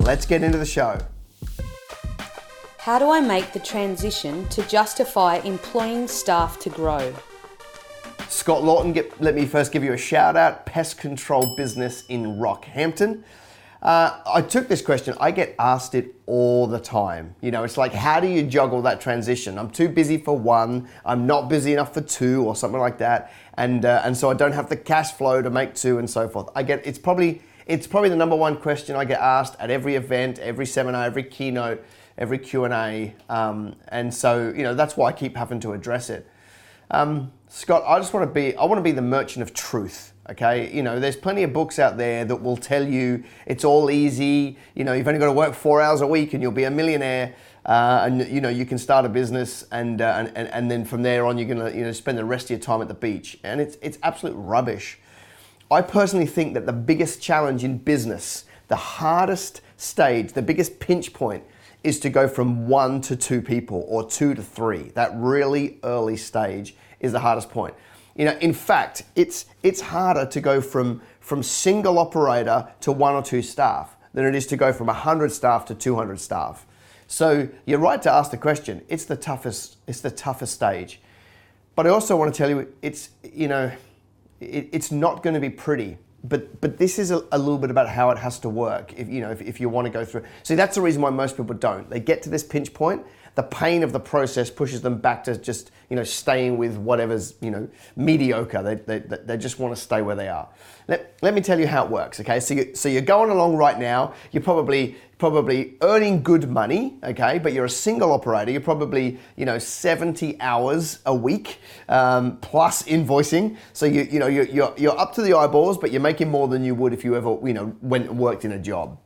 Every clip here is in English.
let's get into the show. How do I make the transition to justify employing staff to grow? Scott Lawton, let me first give you a shout out. Pest control business in Rockhampton. I took this question. I get asked it all the time. You know, it's like, how do you juggle that transition? I'm too busy for one. I'm not busy enough for two, or something like that. And so I don't have the cash flow to make two, and so forth. It's probably the number one question I get asked at every event, every seminar, every keynote, every Q&A. And so, you know, that's why I keep having to address it. Scott, I want to be the merchant of truth. Okay, you know, there's plenty of books out there that will tell you it's all easy. You know, you've only got to work 4 hours a week and you'll be a millionaire. And you know, you can start a business and then from there on, you're gonna spend the rest of your time at the beach. And it's absolute rubbish. I personally think that the biggest challenge in business, the hardest stage, the biggest pinch point, is to go from 1 to 2 people or 2 to 3. That really early stage is the hardest point. You know, in fact, it's harder to go from single operator to 1 or 2 staff than it is to go from 100 staff to 200 staff. So you're right to ask the question. It's the toughest stage. But I also want to tell you, it's not going to be pretty. But this is a little bit about how it has to work if you want to go through. See, that's the reason why most people don't. They get to this pinch point. The pain of the process pushes them back to just, staying with whatever's, mediocre. They just want to stay where they are. Let me tell you how it works, okay? So you're going along right now. You're probably earning good money, okay? But you're a single operator. You're probably, 70 hours a week plus invoicing. So you're up to the eyeballs, but you're making more than you would if you ever, went and worked in a job.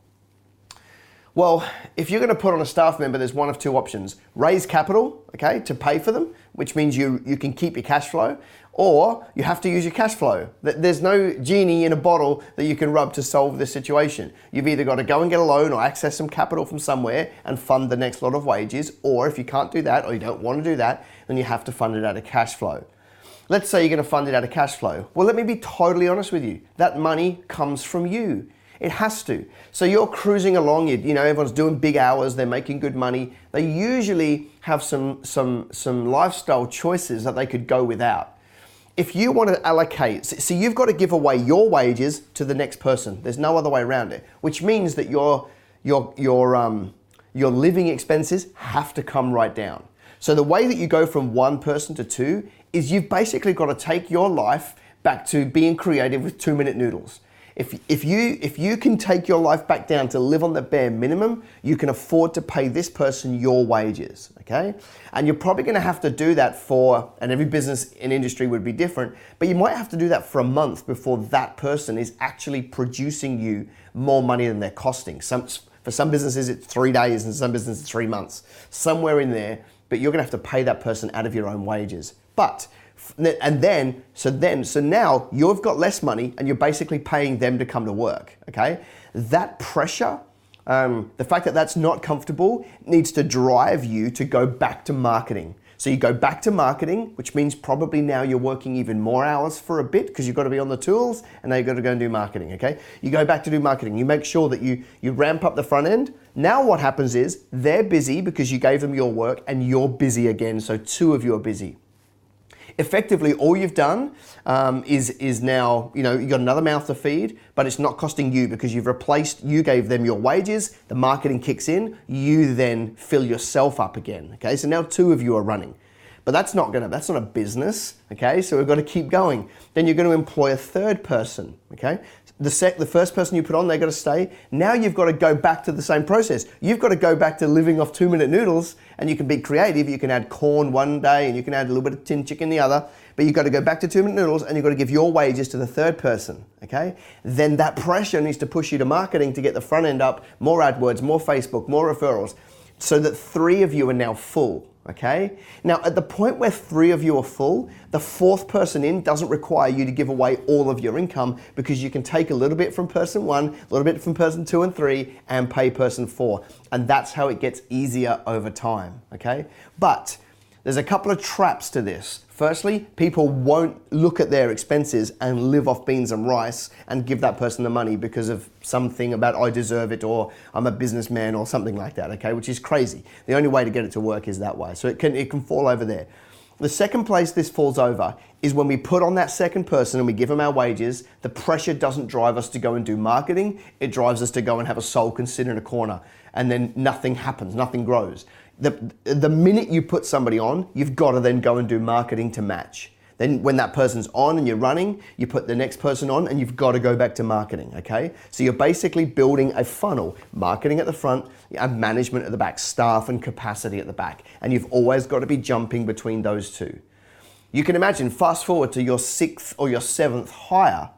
Well, if you're going to put on a staff member, there's one of 2 options. Raise capital, okay, to pay for them, which means you can keep your cash flow, or you have to use your cash flow. There's no genie in a bottle that you can rub to solve this situation. You've either got to go and get a loan or access some capital from somewhere and fund the next lot of wages, or if you can't do that or you don't want to do that, then you have to fund it out of cash flow. Let's say you're going to fund it out of cash flow. Well, let me be totally honest with you. That money comes from you. It has to. So you're cruising along, everyone's doing big hours, they're making good money. They usually have some lifestyle choices that they could go without. If you want to allocate, so you've got to give away your wages to the next person. There's no other way around it, which means that your living expenses have to come right down. So the way that you go from 1 person to 2 is you've basically got to take your life back to being creative with 2-minute noodles. If you can take your life back down to live on the bare minimum, you can afford to pay this person your wages, okay? And you're probably going to have to do that and every business and industry would be different, but you might have to do that for a month before that person is actually producing you more money than they're costing. For some businesses, it's 3 days, and some businesses, 3 months, somewhere in there, but you're going to have to pay that person out of your own wages. So now you've got less money and you're basically paying them to come to work, okay? That pressure, the fact that that's not comfortable needs to drive you to go back to marketing. So you go back to marketing, which means probably now you're working even more hours for a bit because you've got to be on the tools and now you've got to go and do marketing, okay? You go back to do marketing. You make sure that you ramp up the front end. Now what happens is they're busy because you gave them your work and you're busy again, so 2 of you are busy. Effectively, all you've done is now, you've got another mouth to feed, but it's not costing you because you gave them your wages, the marketing kicks in, you then fill yourself up again, okay? So now 2 of you are running. But that's not a business, okay? So we've got to keep going. Then you're going to employ a 3rd person, okay? The first person you put on, they've got to stay. Now you've got to go back to the same process. You've got to go back to living off 2-minute noodles, and you can be creative. You can add corn one day and you can add a little bit of tin chicken the other, but you've got to go back to 2-minute noodles and you've got to give your wages to the 3rd person, okay? Then that pressure needs to push you to marketing to get the front end up, more AdWords, more Facebook, more referrals, so that 3 of you are now full. Okay? Now, at the point where 3 of you are full, the 4th person in doesn't require you to give away all of your income because you can take a little bit from person 1, a little bit from person 2 and 3, and pay person 4. And that's how it gets easier over time. Okay? But There's a couple of traps to this. Firstly, people won't look at their expenses and live off beans and rice and give that person the money because of something about I deserve it or I'm a businessman or something like that, okay, which is crazy. The only way to get it to work is that way. So it can fall over there. The second place this falls over is when we put on that second person and we give them our wages, the pressure doesn't drive us to go and do marketing. It drives us to go and have a soul consider in a corner, and then nothing happens, nothing grows. The minute you put somebody on, you've got to then go and do marketing to match. Then when that person's on and you're running, you put the next person on and you've got to go back to marketing, okay? So you're basically building a funnel, marketing at the front and management at the back, staff and capacity at the back. And you've always got to be jumping between those two. You can imagine, fast forward to your 6th or your 7th hire,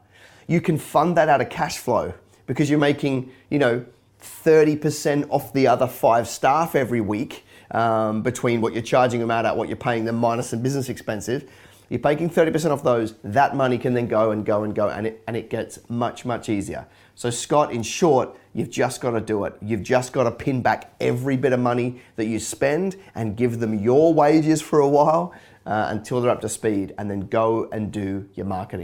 you can fund that out of cash flow because you're making, 30% off the other 5 staff every week between what you're charging them out at, what you're paying them minus some business expenses. You're making 30% off those. That money can then go and go and go, and it gets much, much easier. So Scott, in short, you've just got to do it. You've just got to pin back every bit of money that you spend and give them your wages for a while until they're up to speed, and then go and do your marketing.